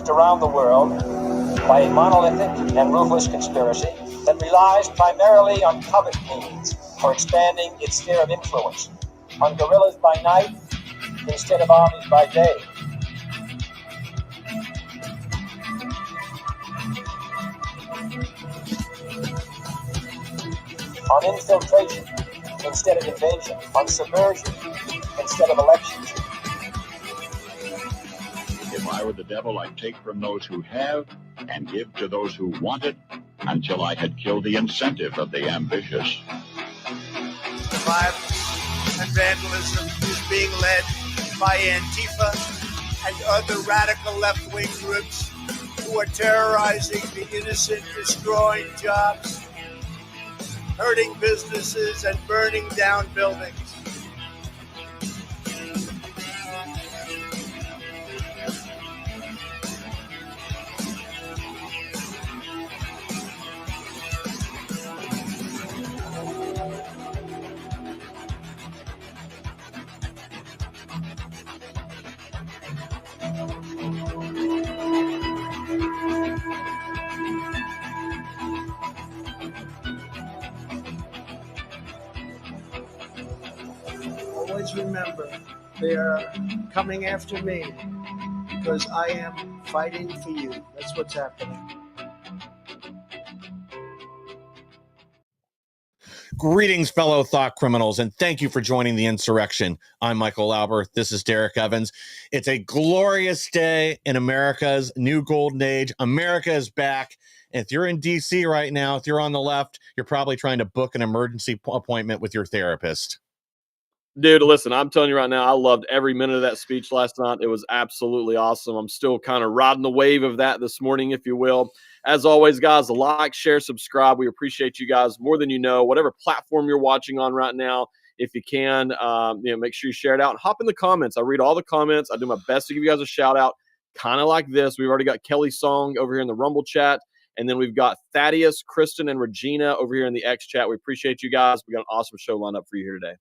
used around the world by a monolithic and ruthless conspiracy that relies primarily on covert means for expanding its sphere of influence, on guerrillas by night instead of armies by day. On infiltration instead of invasion, on subversion instead of elections. If I were the devil, I'd take from those who have and give to those who want it until I had killed the incentive of the ambitious. The violence and vandalism is being led by Antifa and other radical left-wing groups who are terrorizing the innocent, destroying jobs, hurting businesses, and burning down buildings. Always remember, they are coming after me because I am fighting for you. That's what's happening. Greetings, fellow thought criminals, and thank you for joining the Insurrection. I'm Michael Lauber. This is Derrick Evans. It's a glorious day in America's new golden age. America is back. If you're in D.C. right now, if you're on the left, you're probably trying to book an emergency appointment with your therapist. Dude, listen, I'm telling you right now, I loved every minute of that speech last night. It was absolutely awesome. I'm still kind of riding the wave of that this morning, if you will. As always, guys, like, share, subscribe. We appreciate you guys more than you know. Whatever platform you're watching on right now, if you can, make sure you share it out and hop in the comments. I read all the comments. I do my best to give you guys a shout out, kind of like this. We've already got Kelly Song over here in the Rumble chat. And then we've got Thaddeus, Kristen, and Regina over here in the X chat. We appreciate you guys. We got an awesome show lined up for you here today.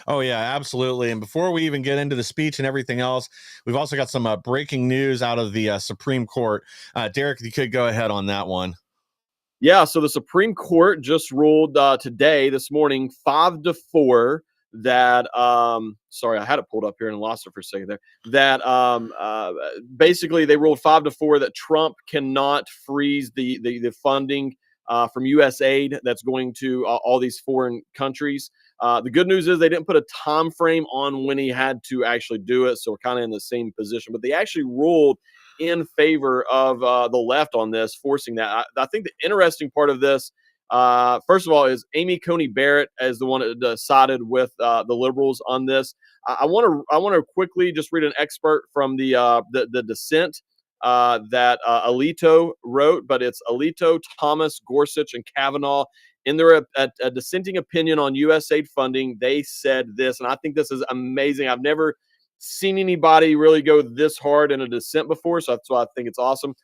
Oh, yeah, absolutely. And before we even get into the speech and everything else, we've also got some breaking news out of the Supreme Court. Derrick, you could go ahead on that one. Yeah, so the Supreme Court just ruled today, this morning, 5-4, that sorry, I had it pulled up here and lost it for a second there. That basically they ruled 5-4 that Trump cannot freeze the funding from USAID that's going to all these foreign countries. The good news is they didn't put a time frame on when he had to actually do it, so we're kind of in the same position. But they actually ruled in favor of the left on this, forcing that. I think the interesting part of this, first of all, is Amy Coney Barrett as the one that sided with the liberals on this. I want to quickly just read an excerpt from the dissent that Alito wrote, but it's Alito, Thomas, Gorsuch, and Kavanaugh. In their a dissenting opinion on USAID funding, they said this, and I think this is amazing. I've never seen anybody really go this hard in a dissent before, so that's why I think it's awesome.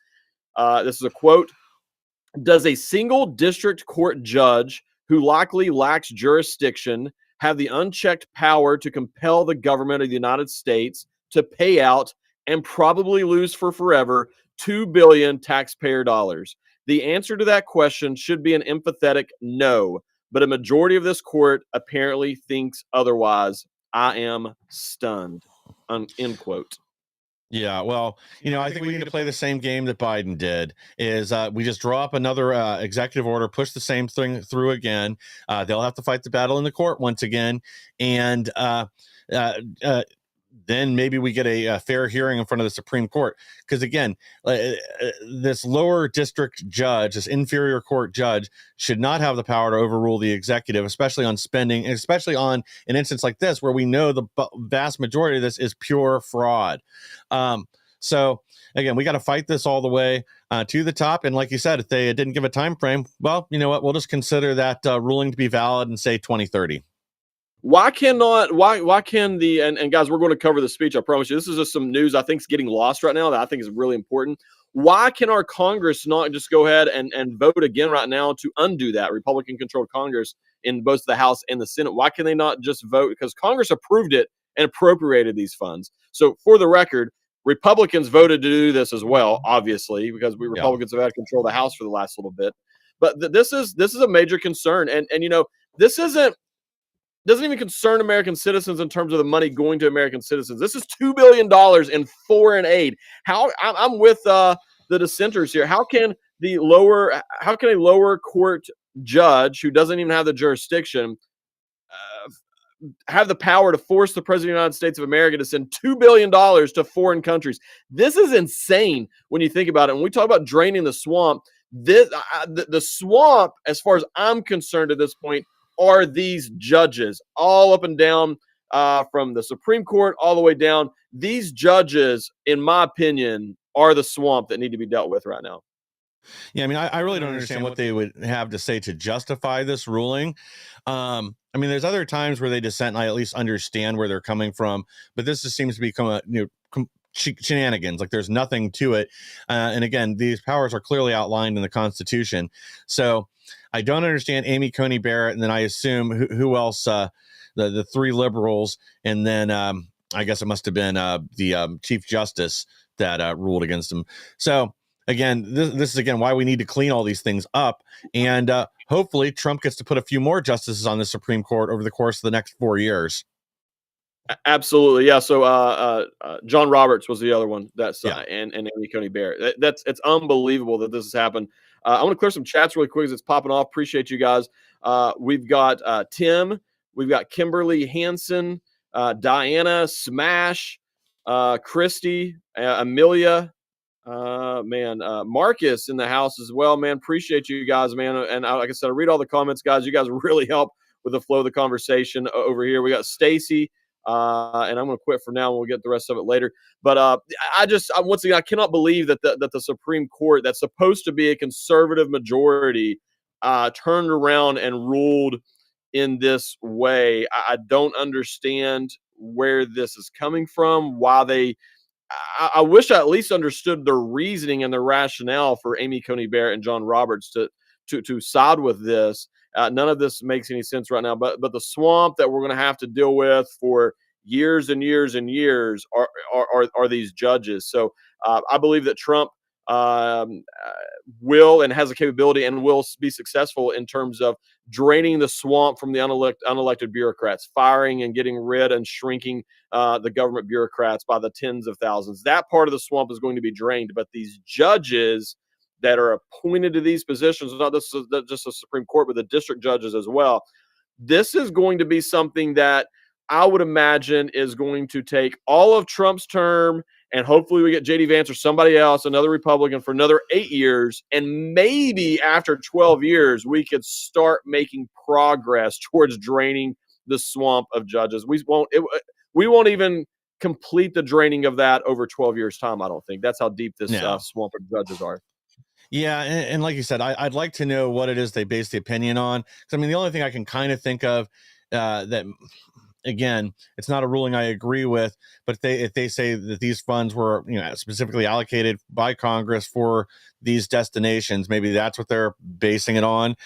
This is a quote. Does a single district court judge who likely lacks jurisdiction have the unchecked power to compel the government of the United States to pay out and probably lose for forever $2 billion taxpayer dollars? The answer to that question should be an emphatic no, but a majority of this court apparently thinks otherwise. I am stunned. End quote. Yeah, well, I think we need to play the same game that Biden did, is we just draw up another executive order, push the same thing through again. They'll have to fight the battle in the court once again. And then maybe we get a fair hearing in front of the Supreme Court. Because again, this lower district judge, this inferior court judge, should not have the power to overrule the executive, especially on spending, and especially on an instance like this, where we know the vast majority of this is pure fraud. So again, we got to fight this all the way to the top. And like you said, if they didn't give a time frame, well, you know what? We'll just consider that ruling to be valid and say 2030. Why can the, and guys, we're going to cover the speech, I promise you. This is just some news I think is getting lost right now that I think is really important. Why can our Congress not just go ahead and vote again right now to undo that Republican-controlled Congress in both the House and the Senate? Why can they not just vote? Because Congress approved it and appropriated these funds. So for the record, Republicans voted to do this as well, obviously, because Republicans have had control of the House for the last little bit. But this is a major concern, and this doesn't even concern American citizens in terms of the money going to American citizens. This is $2 billion in foreign aid. How I'm with the dissenters here. How can a lower court judge who doesn't even have the jurisdiction have the power to force the president of the United States of America to send $2 billion to foreign countries? This is insane when you think about it. When we talk about draining the swamp, the swamp, as far as I'm concerned at this point, are these judges all up and down, from the Supreme Court all the way down. These judges, in my opinion, are the swamp that need to be dealt with right now. Yeah, I mean, I really don't understand what they would have to say to justify this ruling. I mean, there's other times where they dissent, and I at least understand where they're coming from, but this just seems to become shenanigans. Like there's nothing to it. And again, these powers are clearly outlined in the Constitution. So I don't understand Amy Coney Barrett, and then I assume who else? The three liberals, and then I guess it must have been the Chief Justice that ruled against him. So again, this is again why we need to clean all these things up, and hopefully Trump gets to put a few more justices on the Supreme Court over the course of the next 4 years. Absolutely, yeah. So John Roberts was the other one and Amy Coney Barrett. It's unbelievable that this has happened. I want to clear some chats really quick as it's popping off. Appreciate you guys. We've got Tim, we've got Kimberly Hansen, Diana, Smash, Christy, Amelia. Marcus in the house as well, man. Appreciate you guys, man. And like I said, I read all the comments, guys. You guys really help with the flow of the conversation over here. We got Stacy, and I'm going to quit for now, and we'll get the rest of it later. But once again, I cannot believe that the Supreme Court, that's supposed to be a conservative majority, turned around and ruled in this way. I don't understand where this is coming from, why they. I wish I at least understood their reasoning and their rationale for Amy Coney Barrett and John Roberts to side with this. None of this makes any sense right now. But the swamp that we're going to have to deal with for years and years and years are these judges. So I believe that Trump will and has the capability and will be successful in terms of draining the swamp from the unelected bureaucrats, firing and getting rid and shrinking the government bureaucrats by the tens of thousands. That part of the swamp is going to be drained. But these judges that are appointed to these positions, not just the Supreme Court, but the district judges as well, this is going to be something that I would imagine is going to take all of Trump's term, and hopefully we get J.D. Vance or somebody else, another Republican, for another 8 years. And maybe after 12 years, we could start making progress towards draining the swamp of judges. We won't even complete the draining of that over 12 years' time, I don't think. That's how deep this swamp of judges are. Yeah, and like you said, I'd like to know what it is they base the opinion on. Because, I mean, the only thing I can kind of think of that – again, it's not a ruling I agree with, but if they say that these funds were, specifically allocated by Congress for these destinations, maybe that's what they're basing it on.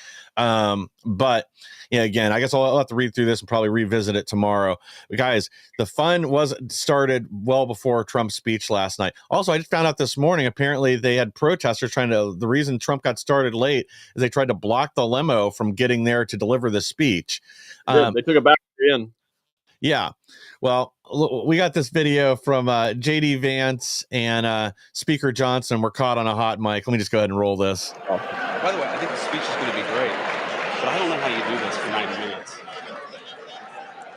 But again, I guess I'll have to read through this and probably revisit it tomorrow. But guys, the fun was started well before Trump's speech last night. Also, I just found out this morning, apparently they had protesters the reason Trump got started late is they tried to block the limo from getting there to deliver the speech. They took it back in. Yeah. Well, we got this video from J.D. Vance and Speaker Johnson. We're caught on a hot mic. Let me just go ahead and roll this. Oh. By the way, I think the speech is going to be great, but I don't know how you do this for 90 minutes.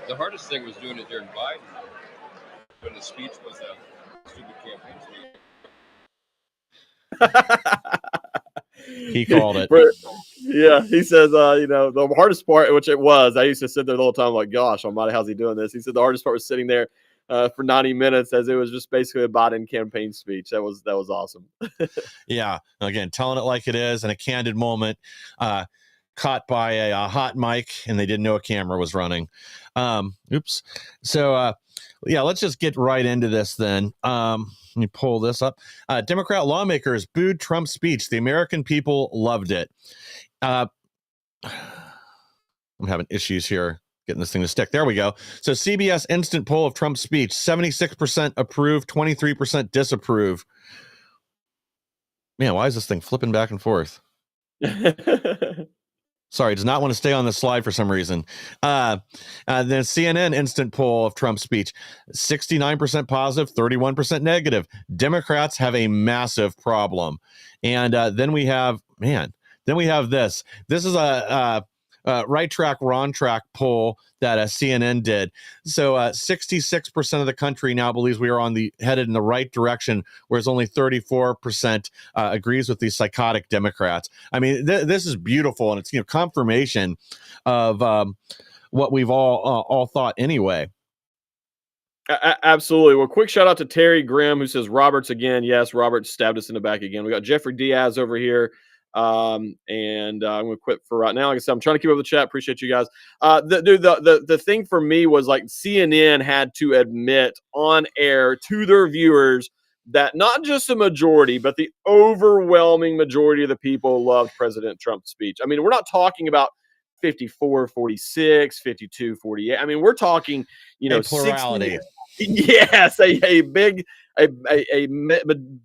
The hardest thing was doing it during Biden, when the speech was a stupid campaign speech. He called it. Yeah, he says, the hardest part, which it was, I used to sit there the whole time like, gosh, almighty, how's he doing this? He said the hardest part was sitting there for 90 minutes as it was just basically a Biden campaign speech. That was awesome. Yeah, again, telling it like it is in a candid moment, caught by a hot mic, and they didn't know a camera was running. Oops. So, let's just get right into this then. Let me pull this up. Democrat lawmakers booed Trump's speech. The American people loved it. I'm having issues here getting this thing to stick. There we go. So CBS instant poll of Trump's speech, 76% approve, 23% disapprove. Man, why is this thing flipping back and forth? Sorry, does not want to stay on the slide for some reason. Then CNN instant poll of Trump's speech, 69% positive, 31% negative. Democrats have a massive problem. And then we have this. This is a right track, wrong track poll that CNN did. So 66% of the country now believes we are headed in the right direction, whereas only 34% agrees with these psychotic Democrats. I mean, this is beautiful, and it's confirmation of what we've all thought anyway. Absolutely. Well, quick shout out to Terry Grimm, who says Roberts again. Yes, Roberts stabbed us in the back again. We got Jeffrey Diaz over here. And I'm going to quit for right now. Like I said, I'm trying to keep up the chat. Appreciate you guys. The thing for me was like CNN had to admit on air to their viewers that not just a majority, but the overwhelming majority of the people loved President Trump's speech. I mean, we're not talking about 54-46, 52-48. I mean, we're talking, a plurality. 60, yes, a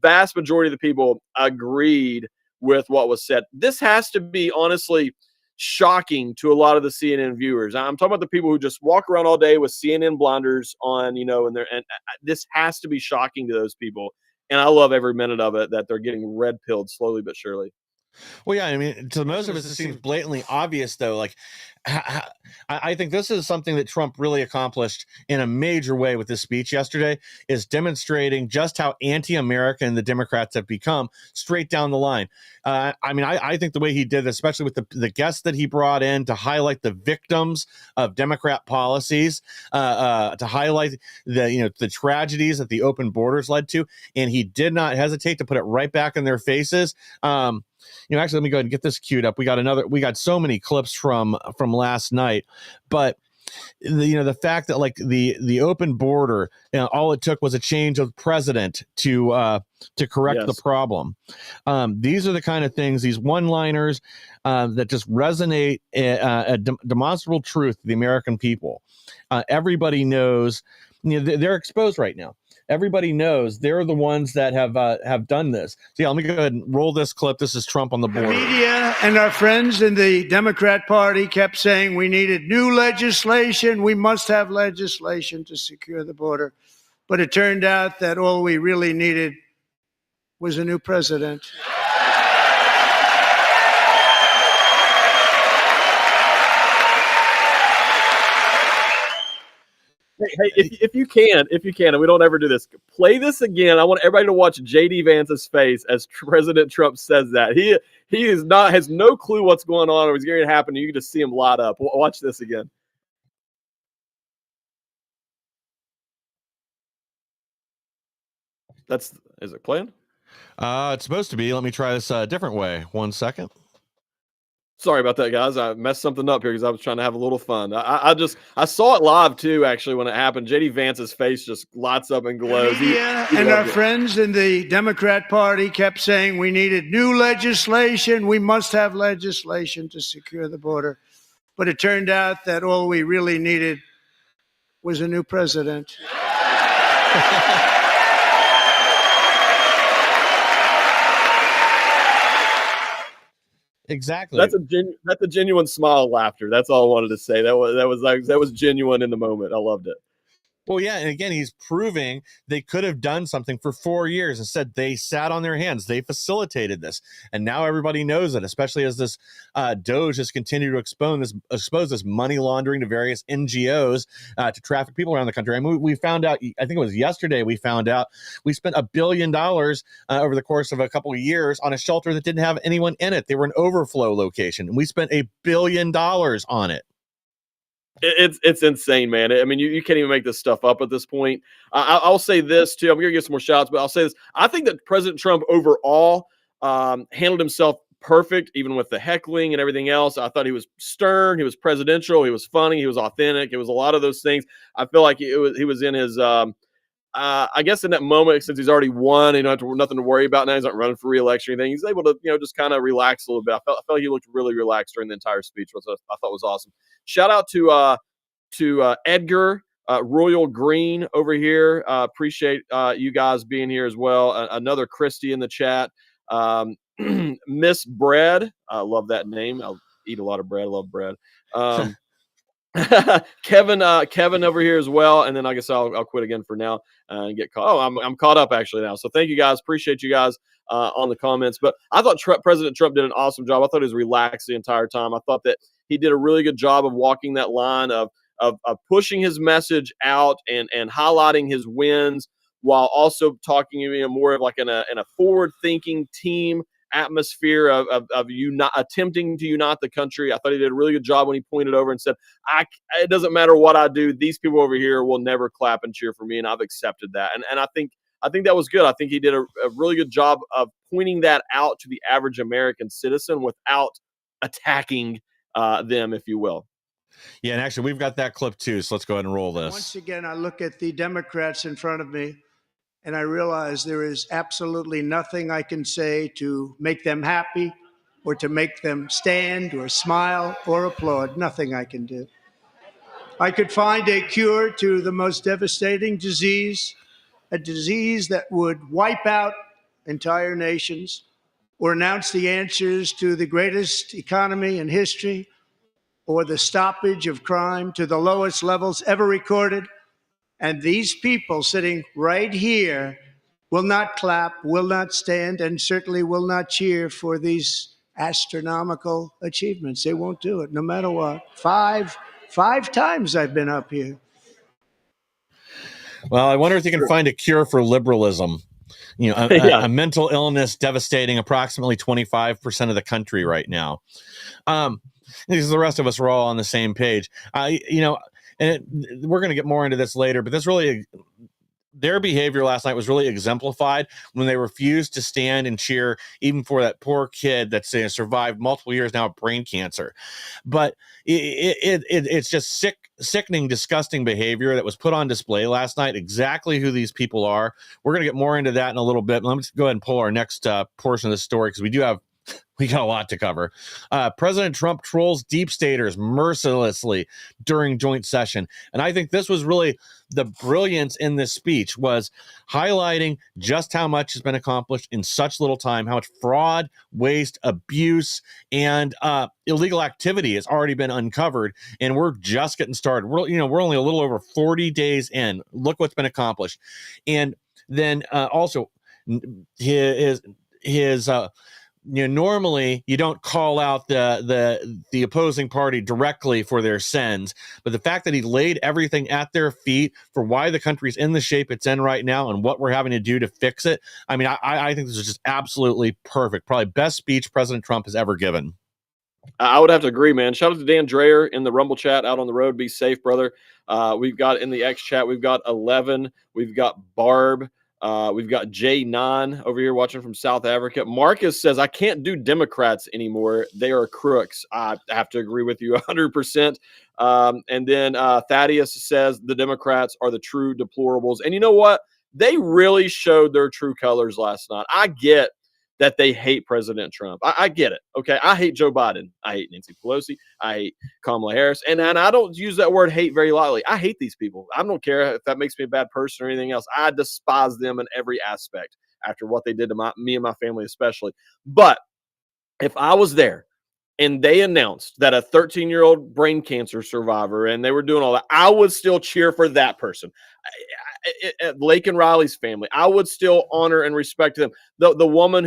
vast majority of the people agreed with what was said. This has to be honestly shocking to a lot of the CNN viewers. I'm talking about the people who just walk around all day with CNN blinders on, and this has to be shocking to those people. And I love every minute of it that they're getting red pilled slowly but surely. Well, yeah, I mean, to most of us, it seems blatantly obvious, though. Like, I think this is something that Trump really accomplished in a major way with this speech yesterday, is demonstrating just how anti-American the Democrats have become straight down the line. I mean, I think the way he did, especially with the guests that he brought in to highlight the victims of Democrat policies, to highlight the tragedies that the open borders led to, and he did not hesitate to put it right back in their faces. Actually, let me go ahead and get this queued up. We got so many clips from last night, but the fact that like the open border, all it took was a change of president to correct the problem. These are the kind of things, these one-liners that just resonate a demonstrable truth to the American people. Everybody knows, they're exposed right now. Everybody knows they're the ones that have done this. So yeah, let me go ahead and roll this clip. This is Trump on the border. The media and our friends in the Democrat Party kept saying we needed new legislation. We must have legislation to secure the border. But it turned out that all we really needed was a new president. Hey, if you can, and we don't ever do this, play this again. I want everybody to watch JD Vance's face as President Trump says that. He has no clue what's going on or what's going to happen. You can just see him light up. Watch this again. Is it playing? It's supposed to be. Let me try this a different way. 1 second. Sorry about that, guys. I messed something up here because I was trying to have a little fun. I saw it live too, actually, when it happened. JD Vance's face just lights up and glows. He and our friends in the Democrat Party kept saying we needed new legislation. We must have legislation to secure the border. But it turned out that all we really needed was a new president. Exactly. That's a genuine smile laughter. That's all I wanted to say. That was genuine in the moment. I loved it. Well, yeah, and again, he's proving they could have done something for 4 years. Instead, they sat on their hands. They facilitated this, and now everybody knows it. Especially as this Doge has continued to expose this money laundering to various NGOs to traffic people around the country. I mean, we found out. I think it was yesterday. We found out we spent $1 billion over the course of a couple of years on a shelter that didn't have anyone in it. They were an overflow location, and we spent $1 billion on it. It's insane, man. I mean, you can't even make this stuff up at this point. I'll say this too. I'm going to get some more shots, but I'll say this. I think that President Trump overall handled himself perfect, even with the heckling and everything else. I thought he was stern. He was presidential. He was funny. He was authentic. It was a lot of those things. I feel like he was in his I guess in that moment, since he's already won, you know, nothing to worry about now. He's not running for re-election or anything. He's able to, just kind of relax a little bit. I felt like he looked really relaxed during the entire speech, which I thought was awesome. Shout out to to Edgar Royal Green over here. Appreciate you guys being here as well. Another Christy in the chat. Miss Bread. I love that name. I'll eat a lot of bread. I love bread. Kevin over here as well. And then I guess I'll quit again for now and get caught. Oh, I'm caught up actually now. So thank you guys. Appreciate you guys on the comments. But I thought President Trump did an awesome job. I thought he was relaxed the entire time. I thought that he did a really good job of walking that line of pushing his message out and highlighting his wins while also talking more of like in a forward thinking team atmosphere of attempting to unite the country. I thought he did a really good job when he pointed over and said, it doesn't matter what I do. These people over here will never clap and cheer for me. And I've accepted that. And I think that was good. I think he did a really good job of pointing that out to the average American citizen without attacking them, if you will. Yeah. And actually we've got that clip too. So let's go ahead and roll this. Once again, I look at the Democrats in front of me and I realize there is absolutely nothing I can say to make them happy or to make them stand or smile or applaud. Nothing I can do. I could find a cure to the most devastating disease, a disease that would wipe out entire nations, or announce the answers to the greatest economy in history, or the stoppage of crime to the lowest levels ever recorded. And these people sitting right here will not clap, will not stand, and certainly will not cheer for these astronomical achievements. They won't do it, no matter what. Five times I've been up here. Well, I wonder if you can find a cure for liberalism. A mental illness devastating approximately 25% of the country right now. Because the rest of us are all on the same page. And we're going to get more into this later, but their behavior last night was really exemplified when they refused to stand and cheer, even for that poor kid that's survived multiple years now of brain cancer. But it's just sickening, disgusting behavior that was put on display last night. Exactly who these people are. We're going to get more into that in a little bit. Let me just go ahead and pull our next portion of the story because we got a lot to cover. President Trump trolls deep staters mercilessly during joint session. And I think this was really the brilliance in this speech, was highlighting just how much has been accomplished in such little time, how much fraud, waste, abuse, and illegal activity has already been uncovered. And we're just getting started. We're only a little over 40 days in. Look what's been accomplished. And then also his normally you don't call out the opposing party directly for their sins, but the fact that he laid everything at their feet for why the country's in the shape it's in right now and what we're having to do to fix it. I mean, I think this is just absolutely perfect. Probably best speech President Trump has ever given. I would have to agree, man. Shout out to Dan Dreyer in the Rumble chat out on the road. Be safe, brother. We've got in the X chat, we've got 11. We've got Barb. We've got J9 over here watching from South Africa. Marcus says, I can't do Democrats anymore. They are crooks. I have to agree with you 100%. And then Thaddeus says the Democrats are the true deplorables. And you know what? They really showed their true colors last night. I get that they hate President Trump. I get it. Okay. I hate Joe Biden. I hate Nancy Pelosi. I hate Kamala Harris. And I don't use that word hate very lightly. I hate these people. I don't care if that makes me a bad person or anything else. I despise them in every aspect after what they did to me and my family, especially. But if I was there and they announced that a 13-year-old brain cancer survivor and they were doing all that, I would still cheer for that person. Lake and Riley's family, I would still honor and respect them. The woman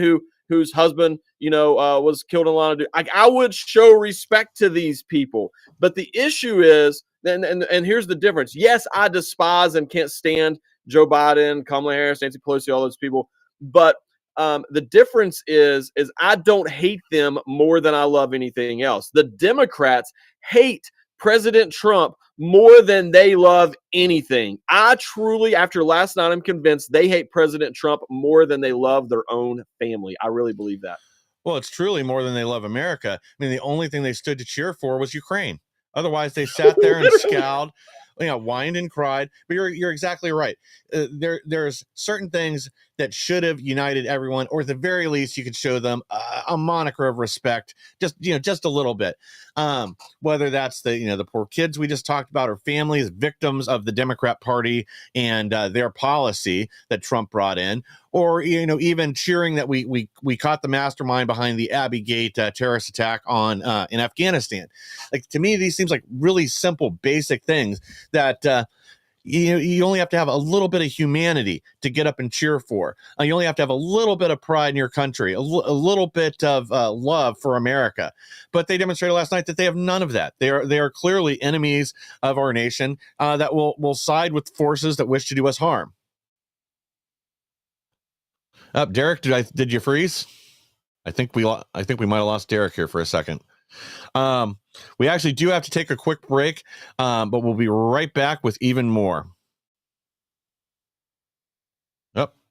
whose husband, was killed in a line of duty. I would show respect to these people. But the issue is, and here's the difference. Yes, I despise and can't stand Joe Biden, Kamala Harris, Nancy Pelosi, all those people. But the difference is I don't hate them more than I love anything else. The Democrats hate President Trump more than they love anything. I truly, after last night, I'm convinced they hate President Trump more than they love their own family. I really believe that. Well, it's truly more than they love America. I mean, the only thing they stood to cheer for was Ukraine. Otherwise, they sat there and scowled. whined and cried. But you're exactly right. There's certain things that should have united everyone, or at the very least, you could show them a moniker of respect, just a little bit. Whether that's the poor kids we just talked about, or families, victims of the Democrat Party and their policy that Trump brought in, or even cheering that we caught the mastermind behind the Abbey Gate terrorist attack on in Afghanistan. Like, to me, these seems like really simple, basic things that you only have to have a little bit of humanity to get up and cheer for. You only have to have a little bit of pride in your country, a little bit of love for America. But they demonstrated last night that they have none of that. They are clearly enemies of our nation that will side with forces that wish to do us harm. Derrick, did you freeze? I think we might have lost Derrick here for a second. We actually do have to take a quick break, but we'll be right back with even more.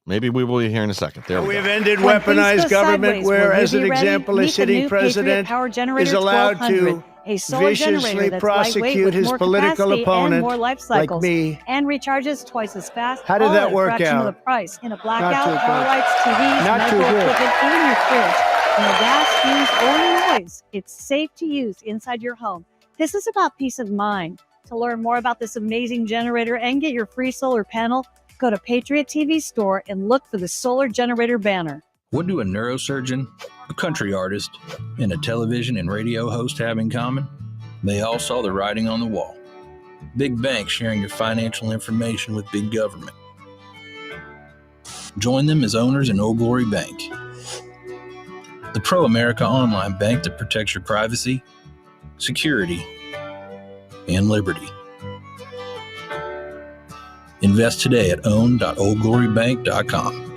Maybe we will be here in a second. There we have go. ended weaponized government, where, as an example, a sitting president is allowed to viciously prosecute his political opponent, like me, and recharges twice as fast. How did that work out? Of the price in a blackout, power lights, TVs, Not too medical good. equipment, and your fridge. No gas, fumes, or noise. It's safe to use inside your home. This is about peace of mind. To learn more about this amazing generator and get your free solar panel, go to Patriot TV store and look for the solar generator banner. What do a neurosurgeon, a country artist, and a television and radio host have in common? They all saw the writing on the wall. Big banks sharing your financial information with big government. Join them as owners in Old Glory Bank, the pro-America online bank that protects your privacy, security, and liberty. Invest today at own.oldglorybank.com.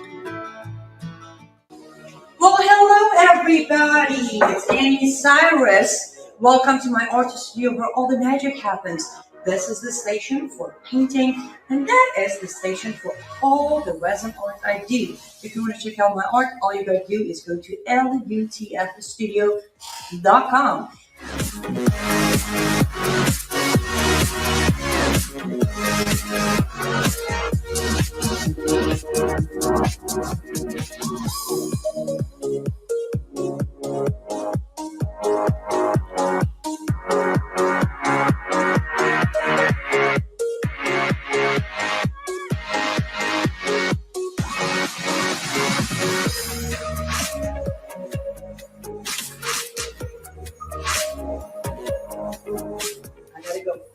Well, hello everybody, it's Annie Cyrus. Welcome to my art studio where all the magic happens. This is the station for painting, and that is the station for all the resin art I do. If you want to check out my art, all you gotta do is go to lutfstudio.com.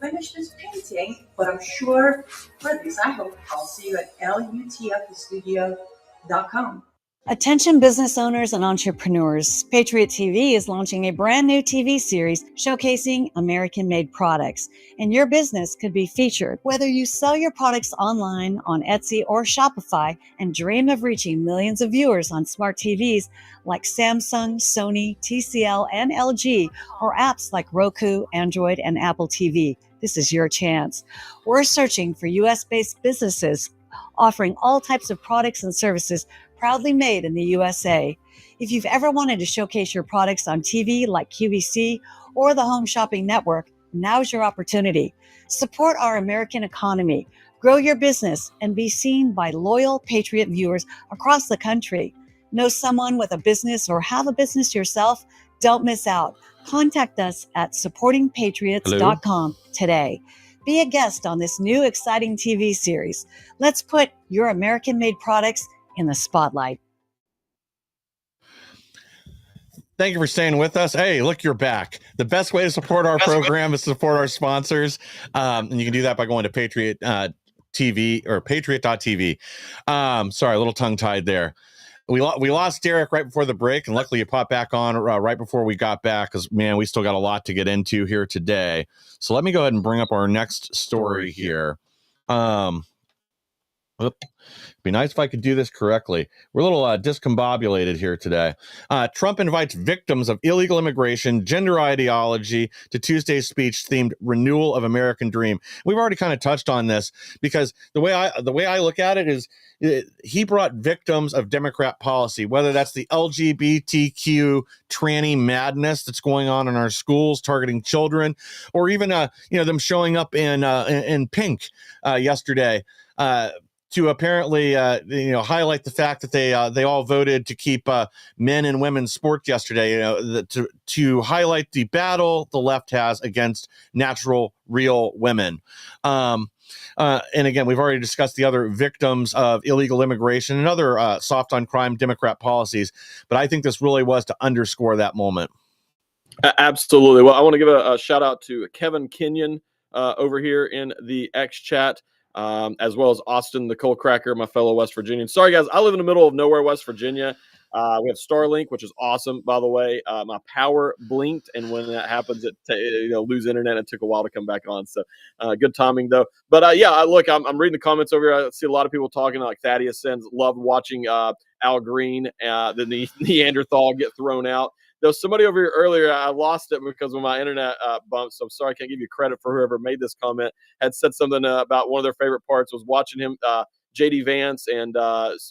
Finish this painting, but I'm sure, or at least I hope, I'll see you at lutfstudio.com. Attention business owners and entrepreneurs. Patriot TV is launching a brand new TV series showcasing American-made products, and your business could be featured. Whether you sell your products online on Etsy or Shopify and dream of reaching millions of viewers on smart TVs like Samsung, Sony, TCL, and LG, or apps like Roku, Android, and Apple TV, this is your chance. We're searching for U.S.-based businesses offering all types of products and services proudly made in the USA. If you've ever wanted to showcase your products on TV like QVC or the Home Shopping Network, now's your opportunity. Support our American economy, grow your business, and be seen by loyal Patriot viewers across the country. Know someone with a business or have a business yourself? Don't miss out. Contact us at supportingpatriots.com today. Be a guest on this new exciting TV series. Let's put your American-made products in the spotlight. Thank you for staying with us. Hey, look, you're back. The best way to support our program is to support our sponsors. And you can do that by going to Patriot TV or patriot.tv. Sorry, a little tongue-tied there. We lost Derrick right before the break, and luckily you popped back on right before we got back because, man, we still got a lot to get into here today. So let me go ahead and bring up our next story here. Be nice if I could do this correctly. We're a little discombobulated here today. Trump invites victims of illegal immigration, gender ideology to Tuesday's speech themed renewal of American dream. We've already kind of touched on this because the way I look at it is he brought victims of Democrat policy, whether that's the LGBTQ tranny madness that's going on in our schools targeting children, or even them showing up in pink yesterday. To apparently, highlight the fact that they all voted to keep men and women's sports yesterday. To highlight the battle the left has against natural, real women. And again, we've already discussed the other victims of illegal immigration and other soft on crime Democrat policies. But I think this really was to underscore that moment. Absolutely. Well, I want to give a shout out to Kevin Kenyon over here in the X chat. As well as Austin, the coal cracker, my fellow West Virginian. Sorry, guys, I live in the middle of nowhere, West Virginia. We have Starlink, which is awesome, by the way. My power blinked, and when that happens, lose internet. It took a while to come back on, so good timing though. But look, I'm reading the comments over here. I see a lot of people talking, like Thaddeus sends, loved watching Al Green, the Neanderthal get thrown out. There was somebody over here earlier. I lost it because of my internet bump. So I'm sorry, I can't give you credit for whoever made this comment. Had said something about one of their favorite parts was watching him, J.D. Vance and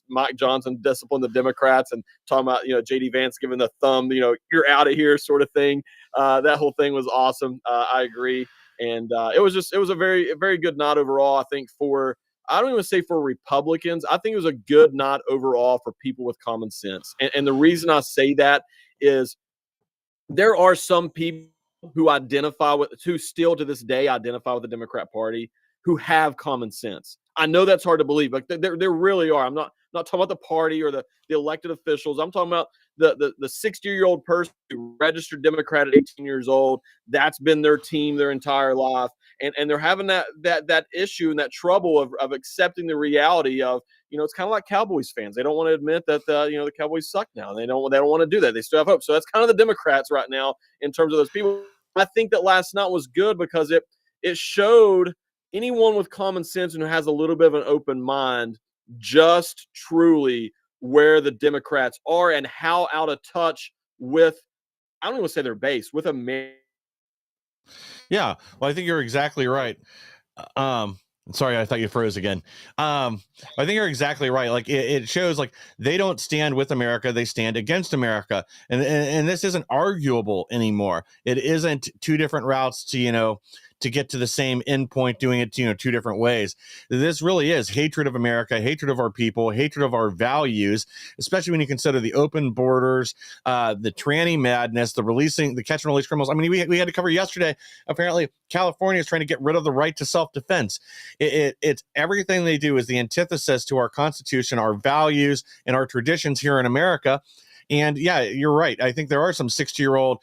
Mike Johnson discipline the Democrats and talking about, J.D. Vance giving the thumb, you're out of here sort of thing. That whole thing was awesome. I agree. And it was a very, very good nod overall, I think, I don't even say for Republicans. I think it was a good nod overall for people with common sense. And the reason I say that is there are some people who still to this day identify with the Democrat Party who have common sense. I know that's hard to believe, but there really are. I'm not talking about the party or the elected officials. I'm talking about the 60-year-old person who registered Democrat at 18 years old. That's been their team their entire life. And they're having that issue and that trouble of accepting the reality of, it's kind of like Cowboys fans. They don't want to admit that the Cowboys suck now. They don't want to do that. They still have hope. So that's kind of the Democrats right now in terms of those people. I think that last night was good because it showed anyone with common sense and who has a little bit of an open mind just truly where the Democrats are and how out of touch with, I don't even say their base, with America. Yeah, well, I think you're exactly right. Sorry, I thought you froze again. I think you're exactly right. Like it shows like they don't stand with America, they stand against America. And this isn't arguable anymore. It isn't two different routes to get to the same endpoint, doing it, two different ways. This really is hatred of America, hatred of our people, hatred of our values, especially when you consider the open borders, the tranny madness, the catch and release criminals. I mean, we had to cover yesterday. Apparently, California is trying to get rid of the right to self-defense. It's everything they do is the antithesis to our Constitution, our values, and our traditions here in America. And yeah, you're right. I think there are some 60-year-old,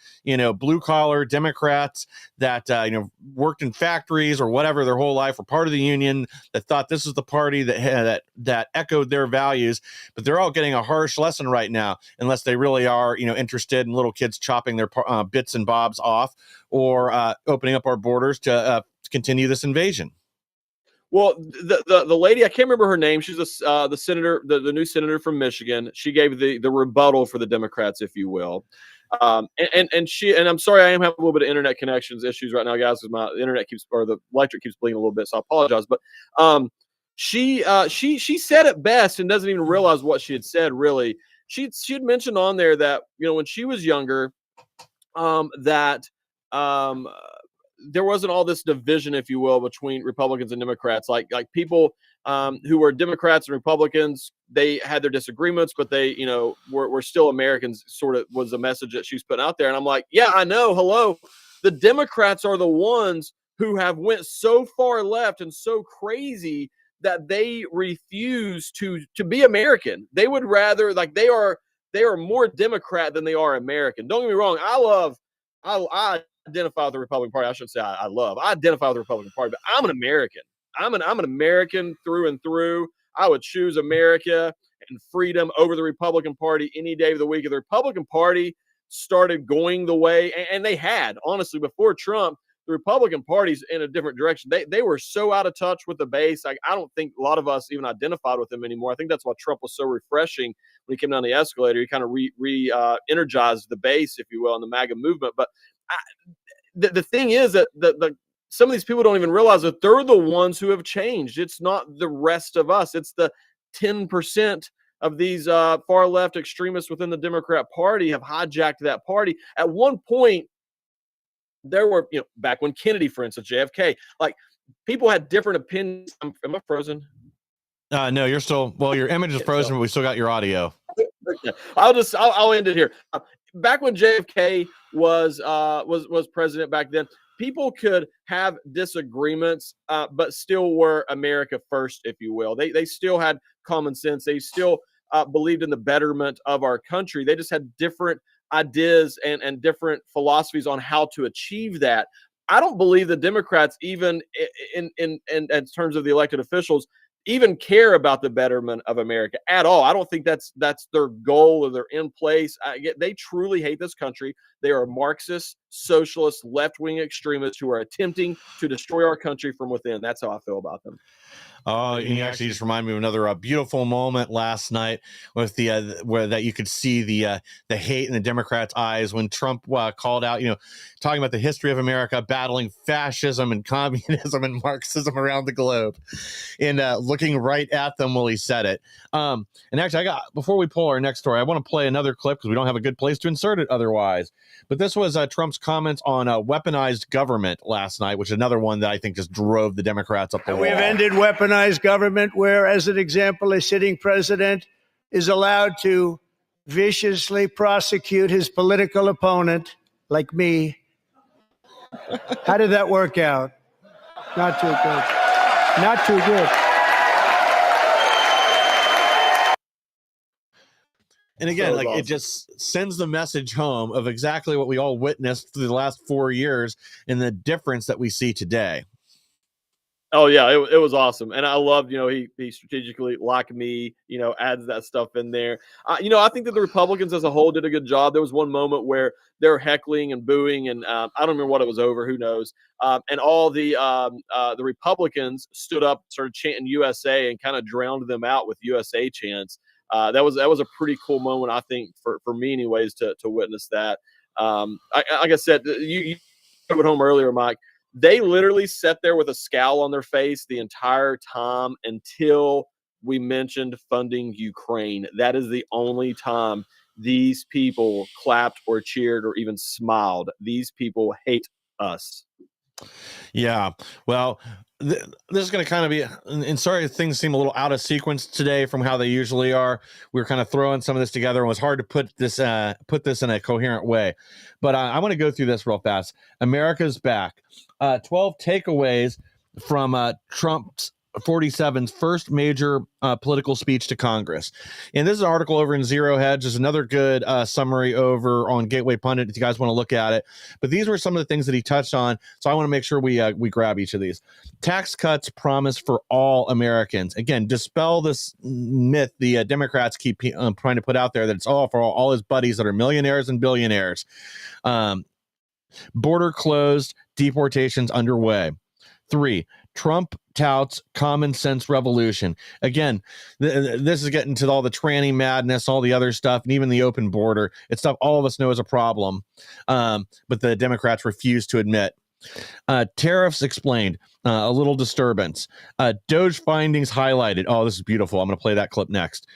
blue collar Democrats that, worked in factories or whatever their whole life, were part of the union, that thought this is the party that echoed their values. But they're all getting a harsh lesson right now, unless they really are, interested in little kids chopping their bits and bobs off or opening up our borders to continue this invasion. Well, the lady, I can't remember her name. She's the senator, the new senator from Michigan. She gave the rebuttal for the Democrats, if you will. And I'm sorry, I am having a little bit of internet connections issues right now, guys, because my internet the electric keeps bleeding a little bit, so I apologize. But she said it best and doesn't even realize what she had said. Really, she had mentioned on there that when she was younger, there wasn't all this division, if you will, between Republicans and Democrats. Like people who were Democrats and Republicans, they had their disagreements, but they, were still Americans, sort of was the message that she was putting out there. And I'm like, yeah, I know. Hello. The Democrats are the ones who have went so far left and so crazy that they refuse to be American. They would rather, like, they are more Democrat than they are American. Don't get me wrong. I identify with the Republican Party. I should say I identify with the Republican Party, but I'm an American. I'm an American through and through. I would choose America and freedom over the Republican Party any day of the week. If the Republican Party started going the way, and they had, honestly, before Trump, The Republican Party's in a different direction. They were so out of touch with the base. I don't think a lot of us even identified with them anymore. I think that's why Trump was so refreshing when he came down the escalator. He kind of energized the base, if you will, in the MAGA movement. But the thing is that some of these people don't even realize that they're the ones who have changed. It's not the rest of us. It's the 10% of these far left extremists within the Democrat Party have hijacked that party. At one point, there were, back when Kennedy, for instance, JFK, like people had different opinions. Am I frozen? No, you're still, well, your image is frozen, but we still got your audio. I'll end it here. Back when JFK was president back then, people could have disagreements, but still were America first, if you will. They still had common sense. They still believed in the betterment of our country. They just had different ideas and different philosophies on how to achieve that. I don't believe the Democrats, even in terms of the elected officials, even care about the betterment of America at all. I don't think that's their goal or their in place. They truly hate this country. They are Marxist, socialist, left-wing extremists who are attempting to destroy our country from within. That's how I feel about them. Oh, and you actually just remind me of another beautiful moment last night with the where that you could see the hate in the Democrats' eyes when Trump called out, talking about the history of America, battling fascism and communism and Marxism around the globe, and looking right at them while he said it. And actually, before we pull our next story, I want to play another clip because we don't have a good place to insert it otherwise. But this was Trump's comments on weaponized government last night, which is another one that I think just drove the Democrats up the wall. We've ended weaponized government where, as an example, a sitting president is allowed to viciously prosecute his political opponent, like me. How did that work out? Not too good. Not too good. And again, it just sends the message home of exactly what we all witnessed through the last 4 years and the difference that we see today. Oh yeah, it was awesome, and I loved, he strategically, like me, adds that stuff in there. I think that the Republicans as a whole did a good job. There was one moment where they were heckling and booing, and I don't remember what it was over. Who knows? And all the Republicans stood up, started chanting USA, and kind of drowned them out with USA chants. That was a pretty cool moment, I think, for me, anyways, to witness that. Like I said, you put it home earlier, Mike. They literally sat there with a scowl on their face the entire time until we mentioned funding Ukraine. That is the only time these people clapped or cheered or even smiled. These people hate us. Yeah. Well, this is going to kind of be, and sorry, things seem a little out of sequence today from how they usually are. We were kind of throwing some of this together, and it was hard to put this in a coherent way. But I want to go through this real fast. America's back. 12 takeaways from Trump's 47's first major political speech to Congress. And this is an article over in Zero Hedge. There's another good summary over on Gateway Pundit if you guys want to look at it. But these were some of the things that he touched on. So I want to make sure we grab each of these. Tax cuts promised for all Americans. Again, dispel this myth the Democrats keep trying to put out there that it's all for all his buddies that are millionaires and billionaires. Border closed, deportations underway. 3, Trump touts common sense revolution. Again, this is getting to all the tranny madness, all the other stuff, and even the open border. It's stuff all of us know is a problem, but the Democrats refuse to admit. Tariffs explained, a little disturbance. Doge findings highlighted. Oh, this is beautiful. I'm going to play that clip next.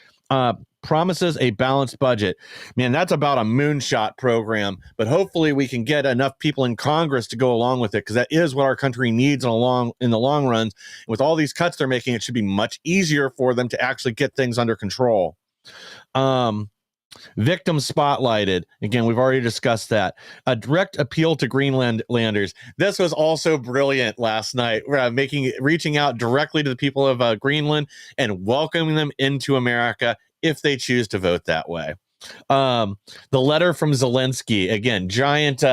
Promises a balanced budget. Man, that's about a moonshot program, but hopefully we can get enough people in Congress to go along with it, because that is what our country needs in the long run. With all these cuts they're making, it should be much easier for them to actually get things under control. Victims spotlighted. Again, we've already discussed that. A direct appeal to Greenlanders. This was also brilliant last night. Reaching out directly to the people of Greenland and welcoming them into America if they choose to vote that way. The letter from Zelensky, again, giant.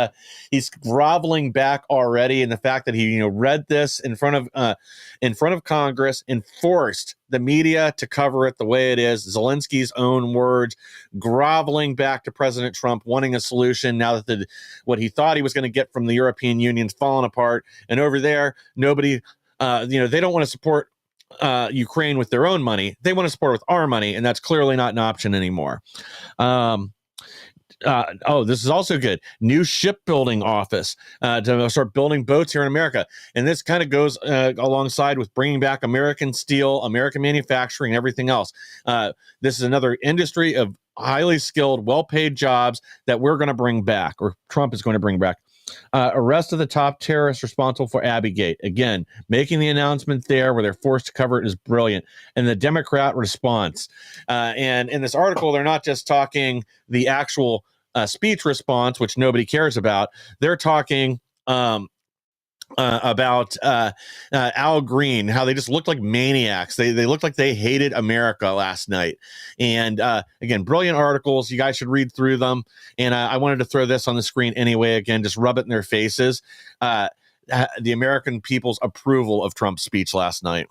He's groveling back already, in the fact that he, read this in front of Congress and forced the media to cover it the way it is. Zelensky's own words, groveling back to President Trump, wanting a solution now that what he thought he was going to get from the European Union's fallen apart, and over there, nobody, they don't want to support Ukraine with their own money. They want to support with our money, and that's clearly not an option anymore. This is also good. New shipbuilding office to start building boats here in America. And this kind of goes alongside with bringing back American steel, American manufacturing, everything else. This is another industry of highly skilled, well-paid jobs that we're going to bring back, or Trump is going to bring back. Arrest of the top terrorists responsible for Abbeygate. Again, making the announcement there where they're forced to cover it is brilliant. And the Democrat response. And in this article, they're not just talking the actual speech response, which nobody cares about. They're talking about Al Green, how they just looked like maniacs. They looked like they hated America last night. And again, brilliant articles. You guys should read through them. And I wanted to throw this on the screen anyway. Again, just rub it in their faces. The American people's approval of Trump's speech last night.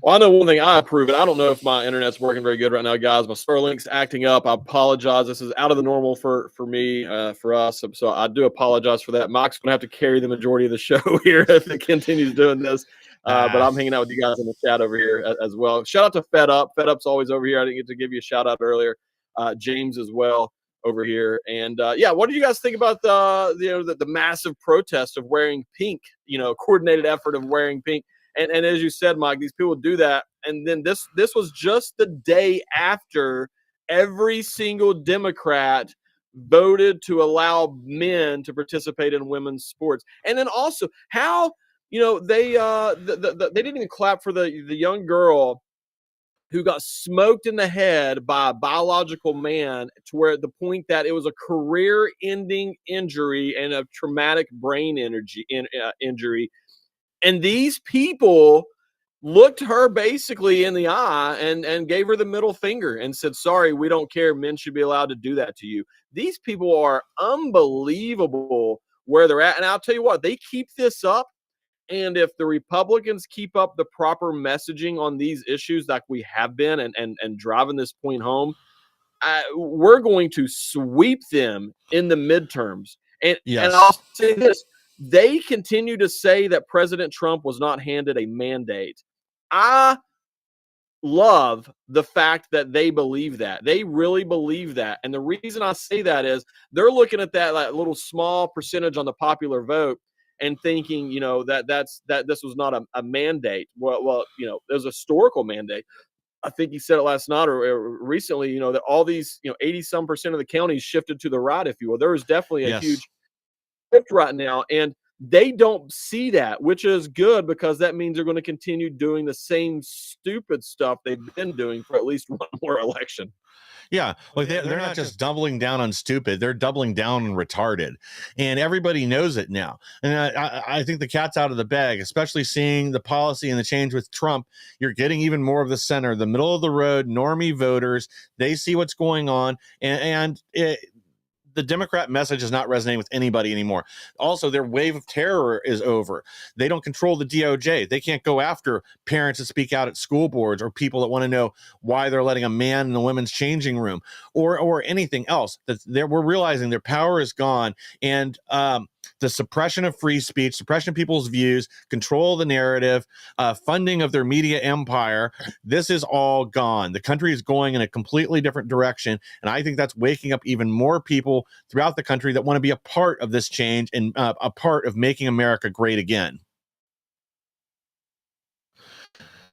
Well, I know one thing. I approve it. I don't know if my internet's working very good right now, guys. My Starlink's acting up. I apologize. This is out of the normal for me, for us. So I do apologize for that. Mike's going to have to carry the majority of the show here if it continues doing this. But I'm hanging out with you guys in the chat over here as well. Shout out to Fed Up. Fed Up's always over here. I didn't get to give you a shout out earlier. James as well over here. And what do you guys think about the massive protest of wearing pink? Coordinated effort of wearing pink. And as you said, Mike, these people do that. And then this was just the day after every single Democrat voted to allow men to participate in women's sports. And then also how, they didn't even clap for the young girl who got smoked in the head by a biological man, to where the point that it was a career-ending injury and a traumatic brain injury. And these people looked her basically in the eye and gave her the middle finger and said, sorry, we don't care. Men should be allowed to do that to you. These people are unbelievable where they're at. And I'll tell you what, they keep this up. And if the Republicans keep up the proper messaging on these issues like we have been and driving this point home, we're going to sweep them in the midterms. And I'll say this. They continue to say that President Trump was not handed a mandate. I love the fact that they believe that. They really believe that. And the reason I say that is they're looking at that little small percentage on the popular vote and thinking, that this was not a mandate. Well, there's a historical mandate. I think he said it last night or recently, that all these, 80-some% of the counties shifted to the right, if you will. There is definitely a huge shift right now, and they don't see that, which is good because that means they're going to continue doing the same stupid stuff they've been doing for at least one more election. Yeah, like they're not just doubling down on stupid; they're doubling down on retarded, and everybody knows it now. And I think the cat's out of the bag, especially seeing the policy and the change with Trump. You're getting even more of the center, the middle of the road, normie voters. They see what's going on, and the Democrat message is not resonating with anybody anymore. Also, their wave of terror is over. They don't control the DOJ. They can't go after parents that speak out at school boards or people that want to know why they're letting a man in the women's changing room or anything else. We're realizing their power is gone, and the suppression of free speech, suppression of people's views, control of the narrative, funding of their media empire, this is all gone. The country is going in a completely different direction, and I think that's waking up even more people throughout the country that want to be a part of this change and a part of making America great again.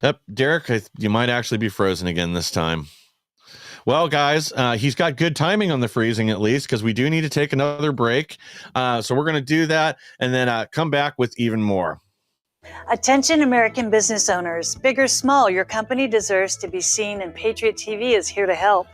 Yep, Derek, you might actually be frozen again this time. Well, guys, he's got good timing on the freezing, at least, because we do need to take another break. So we're going to do that and then come back with even more. Attention American business owners, big or small, your company deserves to be seen, and Patriot TV is here to help.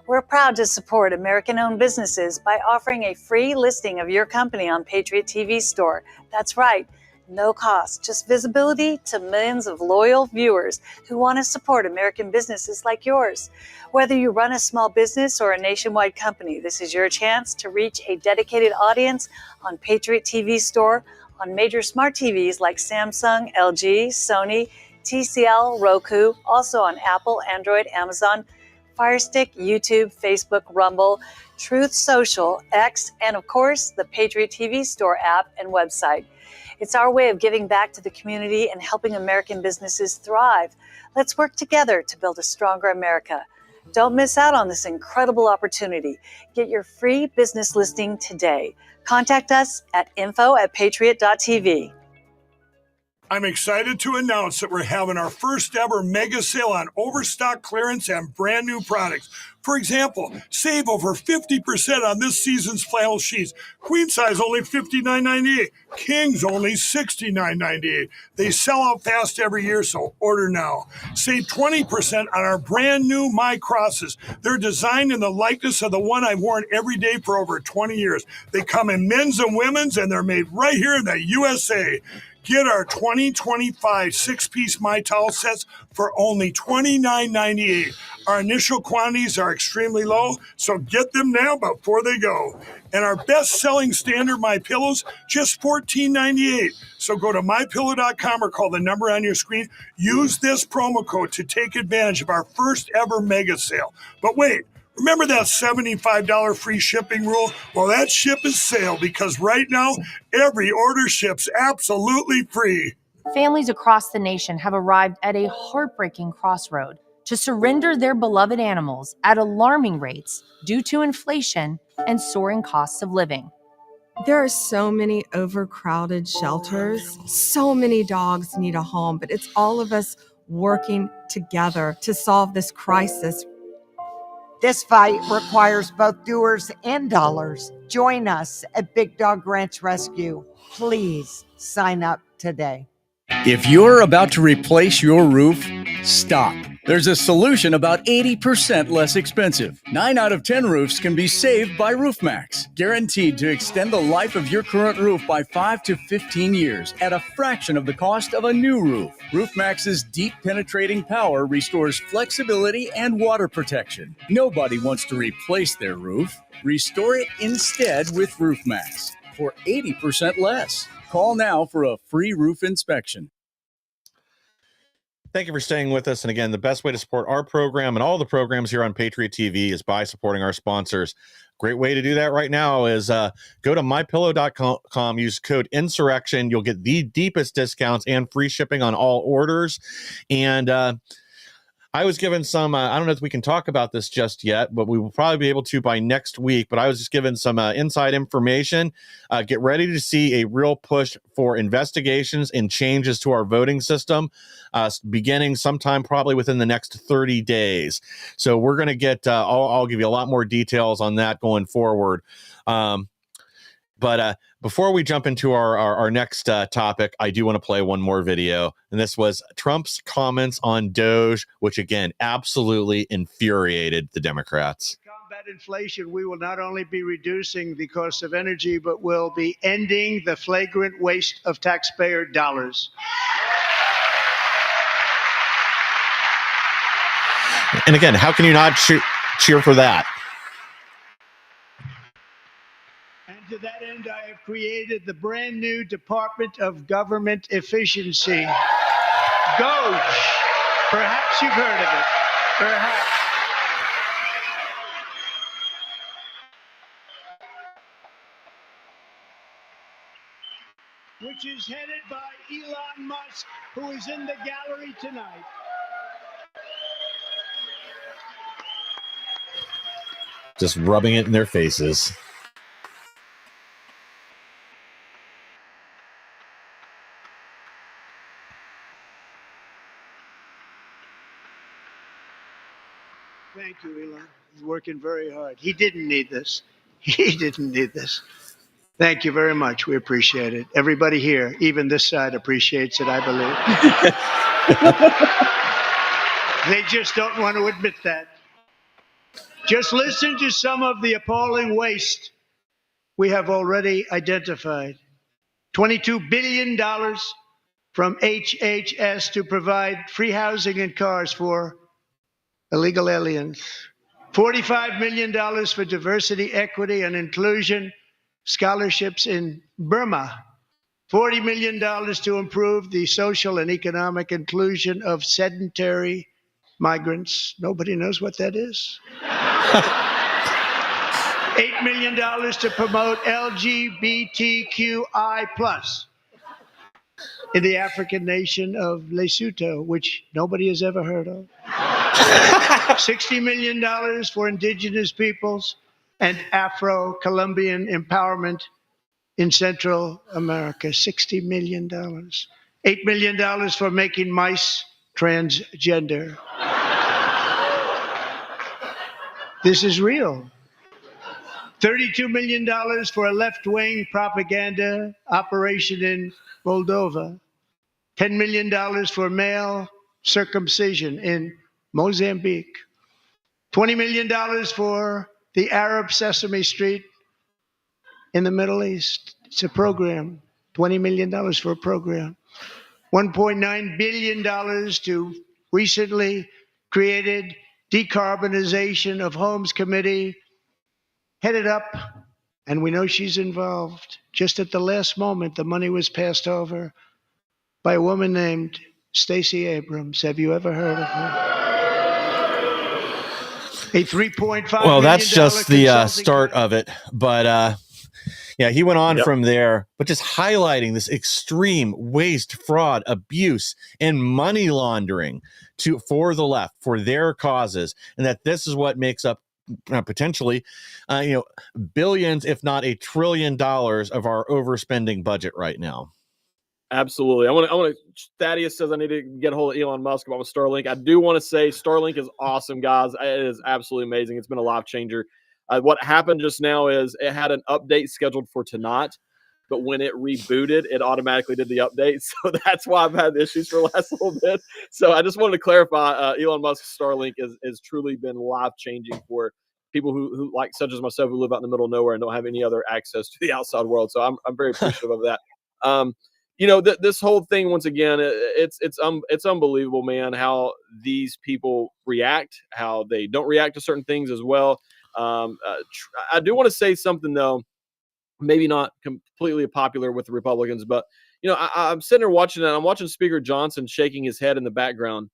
We're proud to support American-owned businesses by offering a free listing of your company on Patriot TV Store. That's right. No cost, just visibility to millions of loyal viewers who want to support American businesses like yours. Whether you run a small business or a nationwide company, this is your chance to reach a dedicated audience on Patriot TV Store, on major smart TVs like Samsung, LG, Sony, TCL, Roku, also on Apple, Android, Amazon, Fire Stick, YouTube, Facebook, Rumble, Truth Social, X, and of course, the Patriot TV Store app and website. It's our way of giving back to the community and helping American businesses thrive. Let's work together to build a stronger America. Don't miss out on this incredible opportunity. Get your free business listing today. Contact us at info@patriot.tv. I'm excited to announce that we're having our first ever mega sale on overstock clearance and brand new products. For example, save over 50% on this season's flannel sheets. Queen size only $59.98. Kings only $69.98. They sell out fast every year, so order now. Save 20% on our brand new My Crosses. They're designed in the likeness of the one I've worn every day for over 20 years. They come in men's and women's, and they're made right here in the USA. Get our 2025 six-piece My Towel sets for only $29.98. Our initial quantities are extremely low, so get them now before they go. And our best-selling standard My Pillows, just $14.98. So go to mypillow.com or call the number on your screen. Use this promo code to take advantage of our first ever mega sale. But wait. Remember that $75 free shipping rule? Well, that ship is sailed because right now, every order ships absolutely free. Families across the nation have arrived at a heartbreaking crossroad to surrender their beloved animals at alarming rates due to inflation and soaring costs of living. There are so many overcrowded shelters. So many dogs need a home, but it's all of us working together to solve this crisis. This fight requires both doers and dollars. Join us at Big Dog Ranch Rescue. Please sign up today. If you're about to replace your roof, stop. There's a solution about 80% less expensive. 9 out of 10 roofs can be saved by RoofMax. Guaranteed to extend the life of your current roof by 5 to 15 years at a fraction of the cost of a new roof. RoofMax's deep penetrating power restores flexibility and water protection. Nobody wants to replace their roof. Restore it instead with RoofMax for 80% less. Call now for a free roof inspection. Thank you for staying with us. And again, the best way to support our program and all the programs here on Patriot TV is by supporting our sponsors. Great way to do that right now is go to mypillow.com, use code Insurrection. You'll get the deepest discounts and free shipping on all orders. And I was given some, I don't know if we can talk about this just yet, but we will probably be able to by next week. But I was just given some inside information. Get ready to see a real push for investigations and changes to our voting system, beginning sometime probably within the next 30 days. So we're going to get, I'll give you a lot more details on that going forward. But before we jump into our next topic, I do want to play one more video. And this was Trump's comments on Doge, which, again, absolutely infuriated the Democrats. To combat inflation, we will not only be reducing the cost of energy, but we'll be ending the flagrant waste of taxpayer dollars. And again, how can you not cheer for that? To that end, I have created the brand new Department of Government Efficiency. Doge. Perhaps you've heard of it. Perhaps. Which is headed by Elon Musk, who is in the gallery tonight. Just rubbing it in their faces. Thank you, Elon. He's working very hard. He didn't need this. He didn't need this. Thank you very much. We appreciate it. Everybody here, even this side, appreciates it, I believe. They just don't want to admit that. Just listen to some of the appalling waste we have already identified. $22 billion from HHS to provide free housing and cars for illegal aliens. $45 million for diversity, equity, and inclusion scholarships in Burma. $40 million to improve the social and economic inclusion of sedentary migrants. Nobody knows what that is. $8 million to promote LGBTQI+ in the African nation of Lesotho, which nobody has ever heard of. $60 million for indigenous peoples and Afro-Colombian empowerment in Central America. $60 million. $8 million for making mice transgender. This is real. $32 million for a left-wing propaganda operation in Moldova. $10 million for male circumcision in Mozambique. $20 million for the Arab Sesame Street in the Middle East. It's a program. $20 million for a program. $1.9 billion to recently created Decarbonization of Homes Committee, headed up, and we know she's involved. Just at the last moment, the money was passed over by a woman named Stacey Abrams. Have you ever heard of her? A $3.5 Well, that's million just the consulting start of it. But yeah, he went on Yep. from there, but just highlighting this extreme waste, fraud, abuse, and money laundering for the left, for their causes, and that this is what makes up potentially, billions, if not $1 trillion of our overspending budget right now. Absolutely. I want to. Thaddeus says I need to get a hold of Elon Musk about Starlink. I do want to say Starlink is awesome, guys. It is absolutely amazing. It's been a life changer. What happened just now is it had an update scheduled for tonight, but when it rebooted, it automatically did the update. So that's why I've had issues for the last little bit. So I just wanted to clarify, Elon Musk's Starlink has truly been life changing for people who like, such as myself, who live out in the middle of nowhere and don't have any other access to the outside world. So I'm very appreciative of that. This whole thing, once again, it's unbelievable, man, how these people react, how they don't react to certain things as well. I do want to say something, though, maybe not completely popular with the Republicans, but, I'm sitting there watching it, and I'm watching Speaker Johnson shaking his head in the background.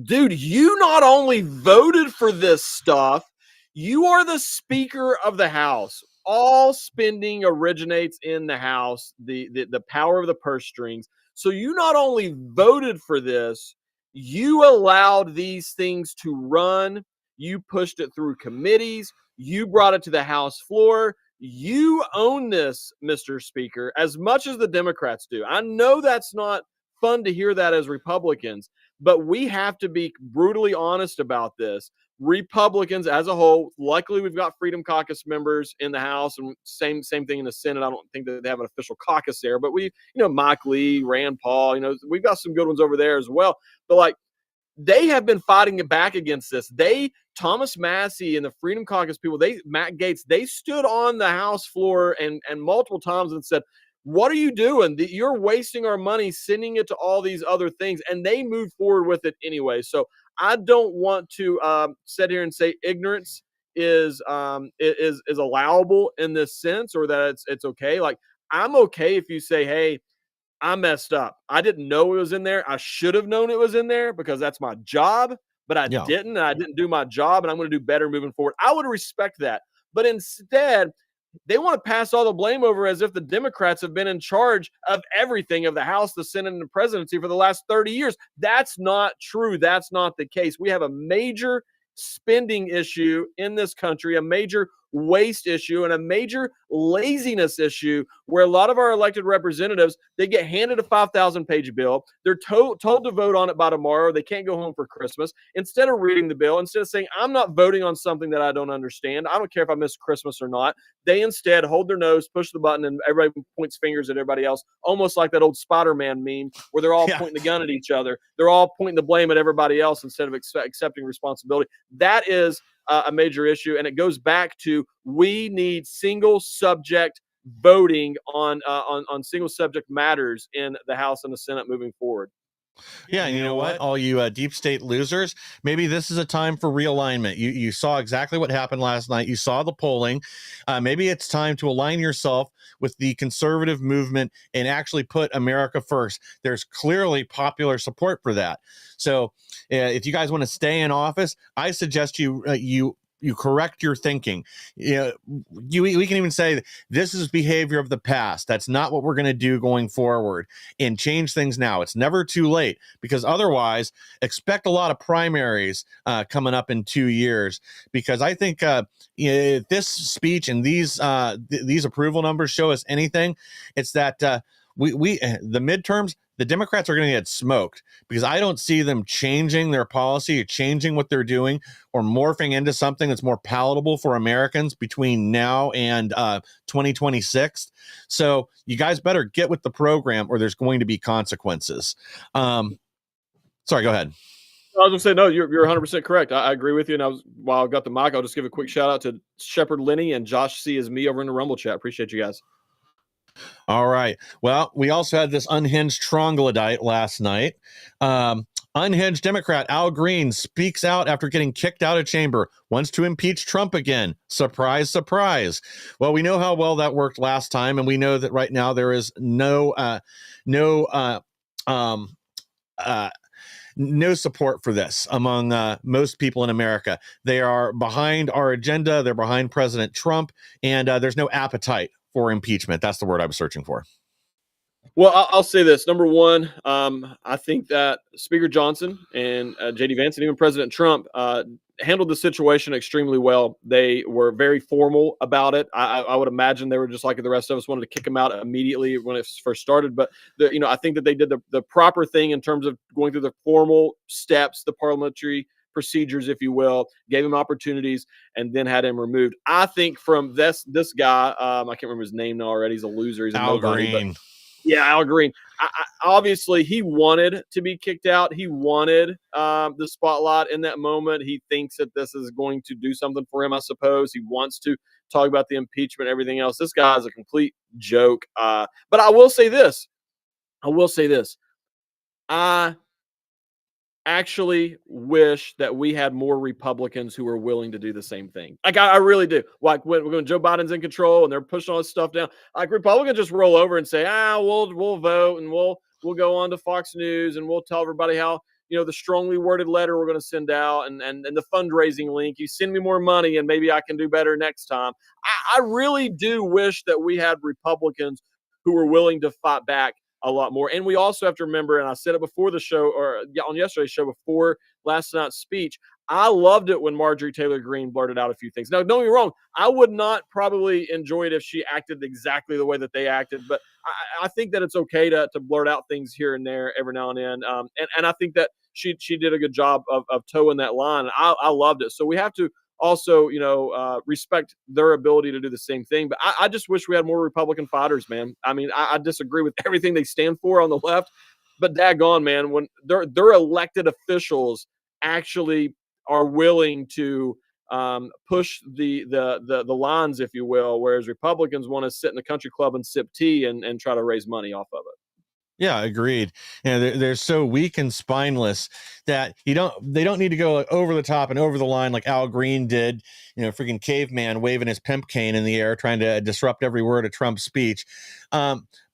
Dude, you not only voted for this stuff, you are the Speaker of the House. All spending originates in the House, the power of the purse strings. So you not only voted for this, you allowed these things to run. You pushed it through committees. You brought it to the House floor. You own this, Mr. Speaker, as much as the Democrats do. I know that's not fun to hear that as Republicans, but we have to be brutally honest about this. Republicans as a whole, luckily we've got Freedom Caucus members in the House, and same thing in the Senate. I don't think that they have an official caucus there, but Mike Lee, Rand Paul, we've got some good ones over there as well. But they have been fighting it back against this. Thomas Massie and the Freedom Caucus people, Matt Gaetz, they stood on the House floor and multiple times and said, what are you doing? You're wasting our money, sending it to all these other things. And they moved forward with it anyway. So I don't want to sit here and say ignorance is allowable in this sense, or that it's okay. I'm okay if you say, hey, I messed up. I didn't know it was in there. I should have known it was in there because that's my job, but I didn't. And I didn't do my job, and I'm going to do better moving forward. I would respect that. But instead, they want to pass all the blame over as if the Democrats have been in charge of everything of the House, the Senate, and the presidency for the last 30 years. That's not true. That's not the case. We have a major spending issue in this country, a major waste issue, and a major laziness issue where a lot of our elected representatives, they get handed a 5,000-page bill. They're told to vote on it by tomorrow. They can't go home for Christmas. Instead of reading the bill, instead of saying, I'm not voting on something that I don't understand, I don't care if I miss Christmas or not, they instead hold their nose, push the button, and everybody points fingers at everybody else, almost like that old Spider-Man meme where they're all pointing the gun at each other. They're all pointing the blame at everybody else instead of accepting responsibility. That is a major issue, and it goes back to we need single subject voting on single subject matters in the House and the Senate moving forward. Yeah, and you know what? All you deep state losers, maybe this is a time for realignment. You saw exactly what happened last night. You saw the polling. Maybe it's time to align yourself with the conservative movement and actually put America first. There's clearly popular support for that. So if you guys want to stay in office, I suggest you correct your thinking. We can even say this is behavior of the past. That's not what we're going to do going forward, and change things now. It's never too late, because otherwise expect a lot of primaries coming up in 2 years, because I think if this speech and these approval numbers show us anything, it's that the midterms, the Democrats are going to get smoked, because I don't see them changing their policy or changing what they're doing or morphing into something that's more palatable for Americans between now and 2026. So you guys better get with the program, or there's going to be consequences. Sorry, go ahead. I was going to say, no, you're 100% correct. I agree with you. And while I've got the mic, I'll just give a quick shout out to Shepard Lenny and Josh C. is me over in the Rumble chat. Appreciate you guys. All right. Well, we also had this unhinged troglodyte last night. Unhinged Democrat Al Green speaks out after getting kicked out of chamber, wants to impeach Trump again. Surprise, surprise. Well, we know how well that worked last time, and we know that right now there is no support for this among most people in America. They are behind our agenda. They're behind President Trump, and there's no appetite for impeachment. That's the word I was searching for. Well, I'll say this. Number one, I think that Speaker Johnson and J.D. Vance and even President Trump handled the situation extremely well. They were very formal about it. I would imagine they were just like the rest of us, wanted to kick him out immediately when it first started. But I think that they did the proper thing in terms of going through the formal steps, the parliamentary procedures, if you will, gave him opportunities, and then had him removed. I think from this guy, I can't remember his name now already. He's a loser. He's a Al nobody. Green. Yeah, Al Green. Obviously, he wanted to be kicked out. He wanted the spotlight in that moment. He thinks that this is going to do something for him, I suppose. He wants to talk about the impeachment, everything else. This guy is a complete joke. But I will say this. I actually wish that we had more Republicans who were willing to do the same thing. Like, I really do. Like when Joe Biden's in control and they're pushing all this stuff down, like Republicans just roll over and say, we'll vote and we'll go on to Fox News and we'll tell everybody how, the strongly worded letter we're going to send out and the fundraising link. You send me more money and maybe I can do better next time. I really do wish that we had Republicans who were willing to fight back a lot more. And we also have to remember, and I said it before the show, or on yesterday's show before last night's speech, I loved it when Marjorie Taylor Greene blurted out a few things. Now, don't get me wrong, I would not probably enjoy it if she acted exactly the way that they acted, but I think that it's okay to blurt out things here and there every now and then. And I think that she did a good job of towing that line. I loved it. So we have to also, respect their ability to do the same thing. But I just wish we had more Republican fighters, man. I mean, I disagree with everything they stand for on the left, but daggone, man, when their elected officials actually are willing to push the lines, if you will, whereas Republicans want to sit in the country club and sip tea and try to raise money off of it. Yeah, agreed. They're so weak and spineless that they don't need to go over the top and over the line like Al Green did, freaking caveman waving his pimp cane in the air, trying to disrupt every word of Trump's speech.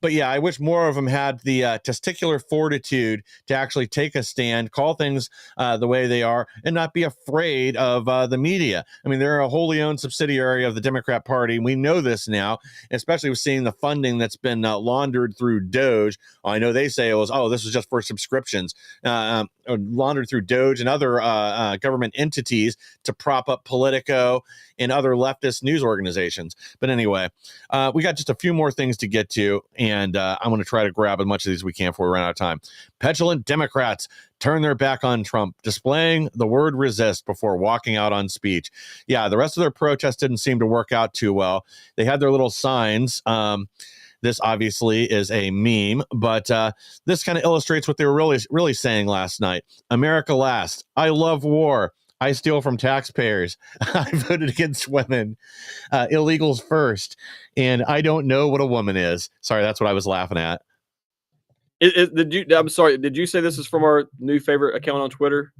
But yeah, I wish more of them had the testicular fortitude to actually take a stand, call things the way they are, and not be afraid of the media. I mean, they're a wholly owned subsidiary of the Democrat Party, and we know this now, especially with seeing the funding that's been laundered through Doge. I know they say this was just for subscriptions, laundered through Doge and other government entities to prop up Politico and other leftist news organizations. But anyway, we got just a few more things to get to, and I'm going to try to grab as much of these as we can before we run out of time. Petulant Democrats turn their back on Trump, displaying the word resist before walking out on speech. Yeah, the rest of their protest didn't seem to work out too well. They had their little signs. This obviously is a meme, but this kind of illustrates what they were really saying last night. America last. I love war. I steal from taxpayers. I voted against women. Illegals first. And I don't know what a woman is. Sorry, that's what I was laughing at. I'm sorry. Did you say this is from our new favorite account on Twitter?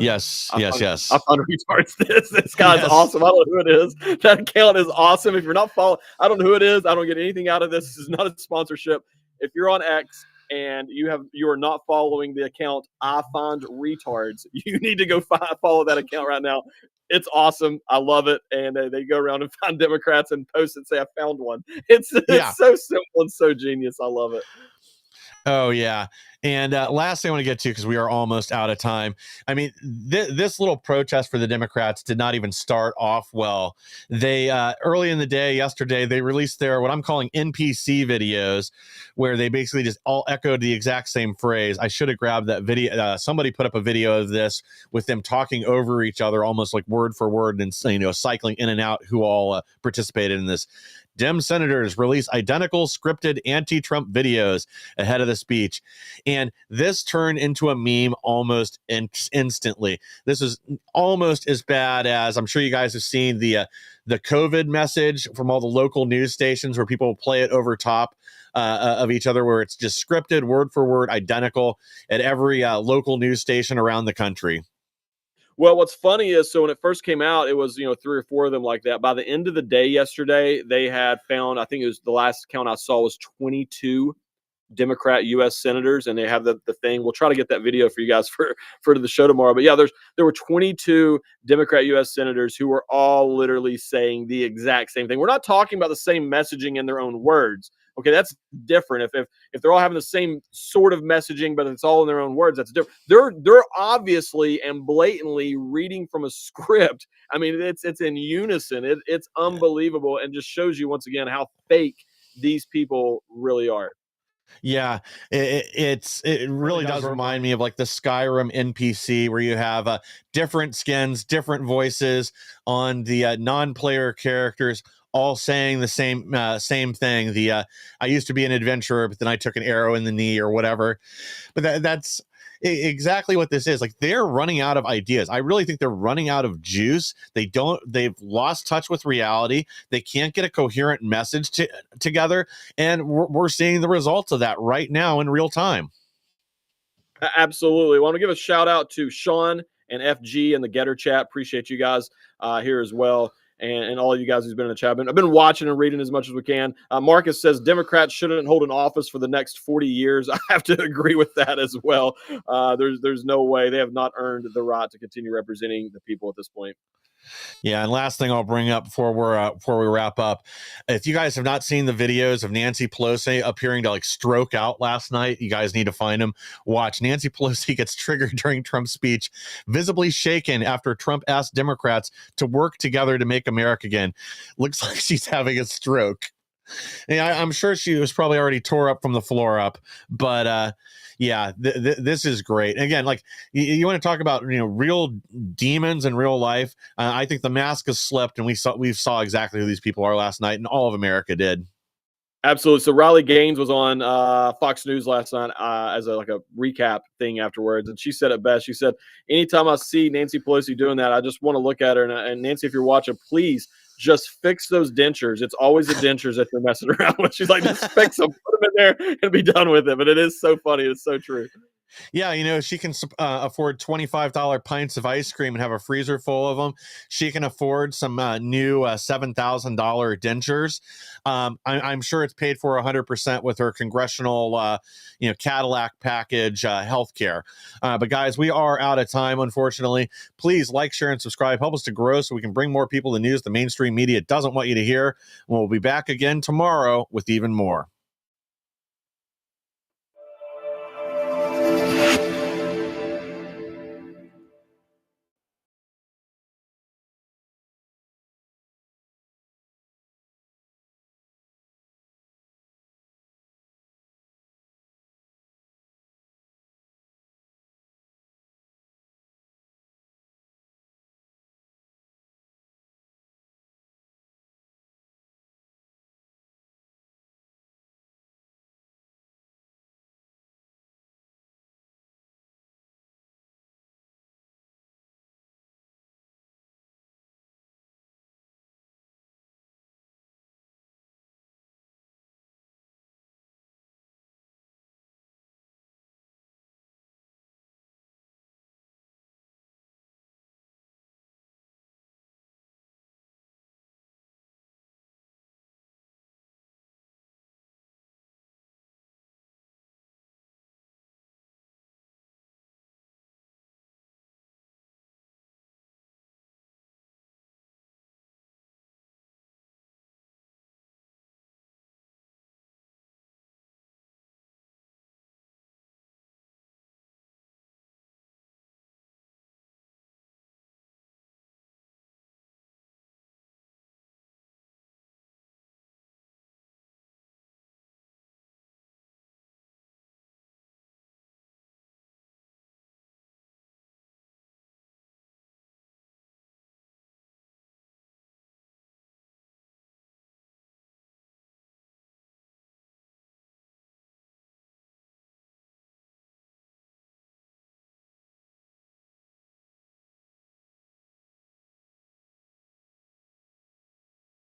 Yes. I Yes. found retards. This guy's awesome. I don't know who it is. That account is awesome. If you're not following, I don't know who it is. I don't get anything out of this. This is not a sponsorship. If you're on X and you are not following the account, I find retards, you need to go follow that account right now. It's awesome. I love it. And they go around and find Democrats and post and say, I found one. It's so simple and so genius. I love it. Oh, yeah. And last thing I want to get to, because we are almost out of time. I mean, this little protest for the Democrats did not even start off well. They early in the day, yesterday, they released their what I'm calling NPC videos, where they basically just all echoed the exact same phrase. I should have grabbed that video. Somebody put up a video of this with them talking over each other, almost like word for word, and cycling in and out who all participated in this. Dem senators release identical scripted anti-Trump videos ahead of the speech. And this turned into a meme almost instantly. This is almost as bad as, I'm sure you guys have seen the COVID message from all the local news stations where people play it over top of each other, where it's just scripted, word for word, identical at every local news station around the country. Well, what's funny is, so when it first came out, it was, 3 or 4 of them like that. By the end of the day yesterday, they had found, I think it was the last count I saw was 22 Democrat U.S. senators, and they have the thing. We'll try to get that video for you guys for the show tomorrow. But yeah, there were 22 Democrat U.S. senators who were all literally saying the exact same thing. We're not talking about the same messaging in their own words. Okay, that's different. If they're all having the same sort of messaging, but it's all in their own words, that's different. They're obviously and blatantly reading from a script. I mean, it's in unison. It's unbelievable, and just shows you once again how fake these people really are. Yeah, it really does remind me of like the Skyrim NPC, where you have different skins, different voices on the non-player characters, all saying the same thing. I used to be an adventurer, but then I took an arrow in the knee or whatever. But that's exactly what this is. Like, they're running out of ideas. I really think they're running out of juice. They've lost touch with reality. They can't get a coherent message together. And we're seeing the results of that right now in real time. Absolutely. I want to give a shout out to Sean and FG and the Getter chat. Appreciate you guys here as well. And all of you guys who's been in the chat. I've been watching and reading as much as we can. Marcus says Democrats shouldn't hold an office for the next 40 years. I have to agree with that as well. There's no way. They have not earned the right to continue representing the people at this point. Yeah, and last thing I'll bring up before we wrap up, if you guys have not seen the videos of Nancy Pelosi appearing to like stroke out last night, you guys need to find them. Watch. Nancy Pelosi gets triggered during Trump's speech, visibly shaken after Trump asked Democrats to work together to make America again. Looks like she's having a stroke. Yeah, I'm sure she was probably already tore up from the floor up, but yeah, this is great. And again, like you want to talk about real demons in real life. I think the mask has slipped, and we saw exactly who these people are last night, and all of America did. Absolutely. So Riley Gaines was on Fox News last night as a recap thing afterwards, and she said it best. She said, "Anytime I see Nancy Pelosi doing that, I just want to look at her." And Nancy, if you're watching, please just fix those dentures. It's always the dentures that you're messing around with. She's like, just fix them, put them in there, and be done with it. But it is so funny. It's so true. Yeah, she can afford $25 pints of ice cream and have a freezer full of them. She can afford some new $7,000 dentures. I'm sure it's paid for 100% with her congressional, Cadillac package healthcare. But guys, we are out of time, unfortunately. Please like, share, and subscribe. Help us to grow so we can bring more people the news the mainstream media doesn't want you to hear. We'll be back again tomorrow with even more.